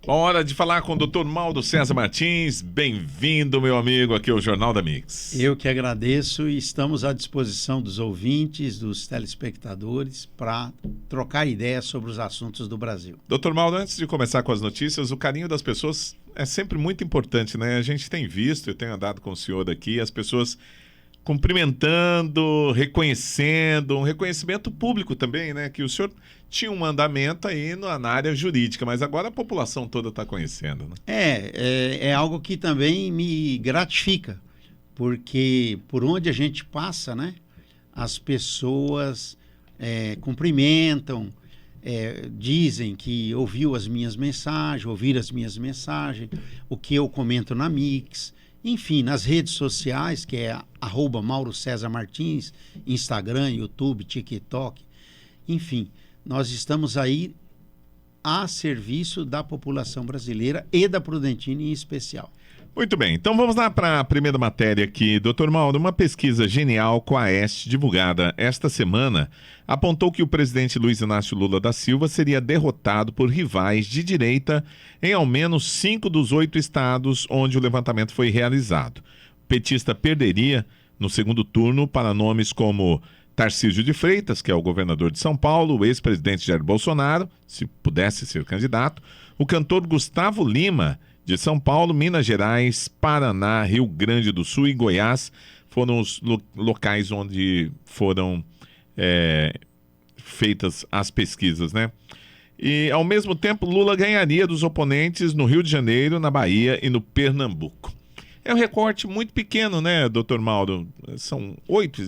Hora de falar com o Dr. Mauro César Martins. Bem-vindo, meu amigo, aqui ao Jornal da Mix. Eu que agradeço e estamos à disposição dos ouvintes, dos telespectadores, para trocar ideias sobre os assuntos do Brasil. Dr. Mauro, antes de começar com as notícias, o carinho das pessoas é sempre muito importante, né? A gente tem visto, eu tenho andado com o senhor aqui, as pessoas cumprimentando, reconhecendo, um reconhecimento público também, né? Que o senhor tinha um mandamento aí na área jurídica, mas agora a população toda está conhecendo, né? É algo que também me gratifica, porque por onde a gente passa, né? As pessoas cumprimentam, dizem que ouviram as minhas mensagens, o que eu comento na Mix. Enfim, nas redes sociais, que é @MauroCesarMartins, Instagram, YouTube, TikTok, enfim, nós estamos aí a serviço da população brasileira e da Prudentina em especial. Muito bem, então vamos lá para a primeira matéria aqui. Dr. Mauro, uma pesquisa genial com a Aeste, divulgada esta semana, apontou que o presidente Luiz Inácio Lula da Silva seria derrotado por rivais de direita em ao menos 5 dos 8 estados onde o levantamento foi realizado. O petista perderia no segundo turno para nomes como Tarcísio de Freitas, que é o governador de São Paulo, o ex-presidente Jair Bolsonaro, se pudesse ser candidato, o cantor Gustavo Lima, de São Paulo, Minas Gerais, Paraná, Rio Grande do Sul e Goiás foram os locais onde foram feitas as pesquisas, né? E, ao mesmo tempo, Lula ganharia dos oponentes no Rio de Janeiro, na Bahia e no Pernambuco. É um recorte muito pequeno, né, doutor Mauro? São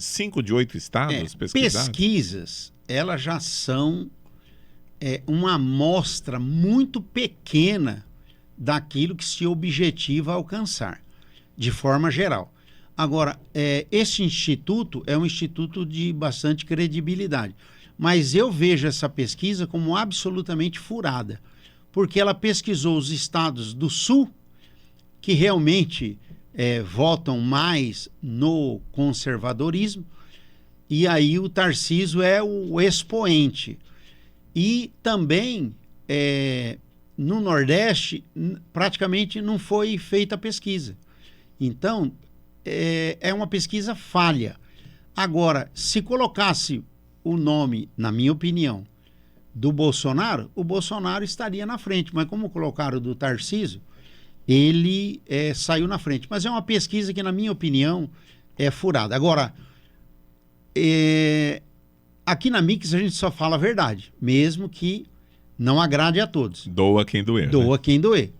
5 de 8 estados pesquisados. Pesquisas, elas já são uma amostra muito pequena daquilo que se objetiva alcançar, de forma geral. Agora, esse instituto é um instituto de bastante credibilidade, mas eu vejo essa pesquisa como absolutamente furada, porque ela pesquisou os estados do Sul, que realmente votam mais no conservadorismo, e aí o Tarcísio é o expoente. E também no Nordeste, praticamente não foi feita a pesquisa. Então, é uma pesquisa falha. Agora, se colocasse o nome, na minha opinião, do Bolsonaro, o Bolsonaro estaria na frente. Mas como colocaram o do Tarcísio, ele saiu na frente. Mas é uma pesquisa que, na minha opinião, é furada. Agora, aqui na Mix a gente só fala a verdade, mesmo que não agrade a todos. Doa quem doer. Doa quem doer.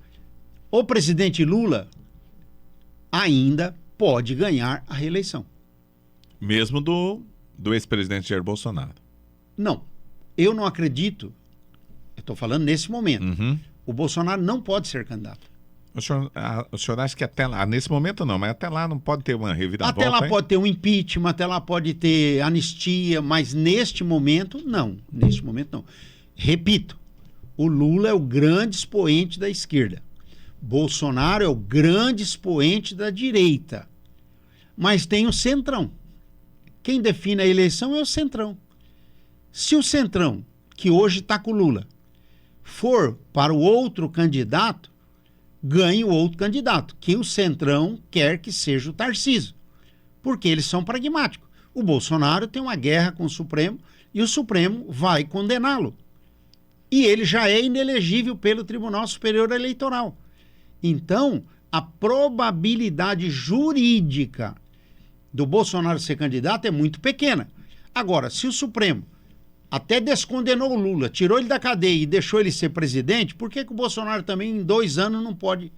O presidente Lula ainda pode ganhar a reeleição. Mesmo do ex-presidente Jair Bolsonaro. Não. Eu não acredito. Eu estou falando nesse momento. Uhum. O Bolsonaro não pode ser candidato. O senhor acha que até lá, nesse momento não, mas até lá não pode ter uma reviravolta? Até lá hein? pode ter um impeachment, até lá pode ter anistia, mas neste momento, não. Neste momento, não. Repito, o Lula é o grande expoente da esquerda. Bolsonaro é o grande expoente da direita. Mas tem o Centrão. Quem define a eleição é o Centrão. Se o Centrão, que hoje está com o Lula, for para o outro candidato, ganhe o outro candidato, que o Centrão quer que seja o Tarcísio. Porque eles são pragmáticos. O Bolsonaro tem uma guerra com o Supremo e o Supremo vai condená-lo. E ele já é inelegível pelo Tribunal Superior Eleitoral. Então, a probabilidade jurídica do Bolsonaro ser candidato é muito pequena. Agora, se o Supremo até descondenou o Lula, tirou ele da cadeia e deixou ele ser presidente, por que o Bolsonaro também em 2 anos não pode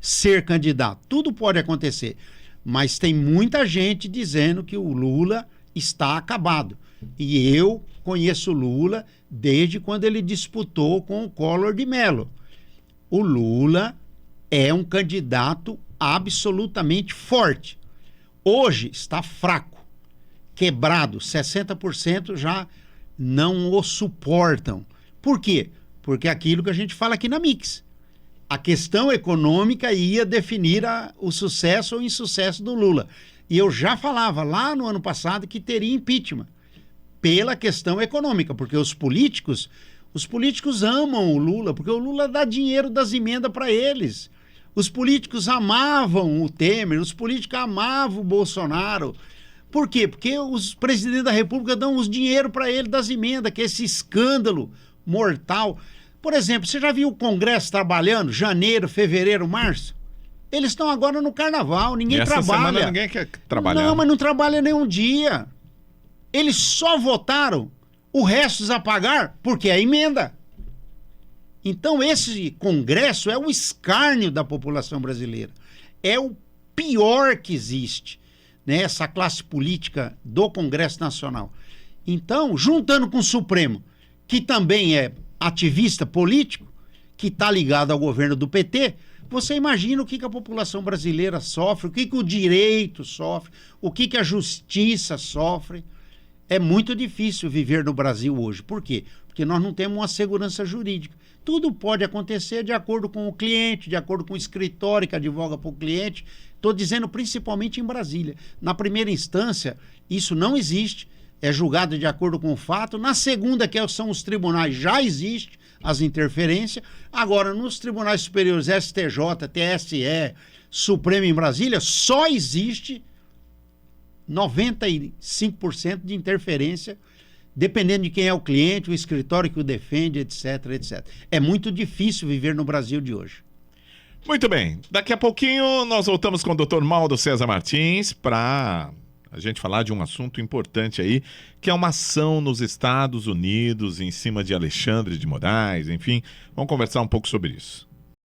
ser candidato? Tudo pode acontecer. Mas tem muita gente dizendo que o Lula está acabado. E eu conheço o Lula desde quando ele disputou com o Collor de Mello. O Lula é um candidato absolutamente forte. Hoje está fraco, quebrado, 60% já não o suportam. Por quê? Porque é aquilo que a gente fala aqui na Mix. A questão econômica ia definir o sucesso ou insucesso do Lula. E eu já falava lá no ano passado que teria impeachment pela questão econômica, porque os políticos, Os políticos amam o Lula, porque o Lula dá dinheiro das emendas para eles. Os políticos amavam o Temer, os políticos amavam o Bolsonaro. Por quê? Porque os presidentes da República dão os dinheiro para ele das emendas, que é esse escândalo mortal. Por exemplo, você já viu o Congresso trabalhando? Janeiro, fevereiro, março? Eles estão agora no carnaval, ninguém Essa trabalha. semana ninguém quer trabalhar. Não, mas não trabalha nenhum dia. Eles só votaram o resto a pagar porque é emenda. Então esse Congresso é o escárnio da população brasileira. É o pior que existe, né? Essa classe política do Congresso Nacional. Então, juntando com o Supremo, que também é ativista político, que está ligado ao governo do PT, você imagina o que a população brasileira sofre, o que o direito sofre, o que a justiça sofre. É muito difícil viver no Brasil hoje. Por quê? Porque nós não temos uma segurança jurídica. Tudo pode acontecer de acordo com o cliente, de acordo com o escritório que advoga para o cliente. Estou dizendo principalmente em Brasília. Na primeira instância, isso não existe, é julgado de acordo com o fato. Na segunda, que são os tribunais, já existe as interferências. Agora, nos tribunais superiores, STJ, TSE, Supremo em Brasília, só existe 95% de interferência, dependendo de quem é o cliente, o escritório que o defende, etc, etc. É muito difícil viver no Brasil de hoje. Muito bem. Daqui a pouquinho nós voltamos com o Dr. Maldo César Martins para a gente falar de um assunto importante aí, que é uma ação nos Estados Unidos em cima de Alexandre de Moraes, enfim. Vamos conversar um pouco sobre isso.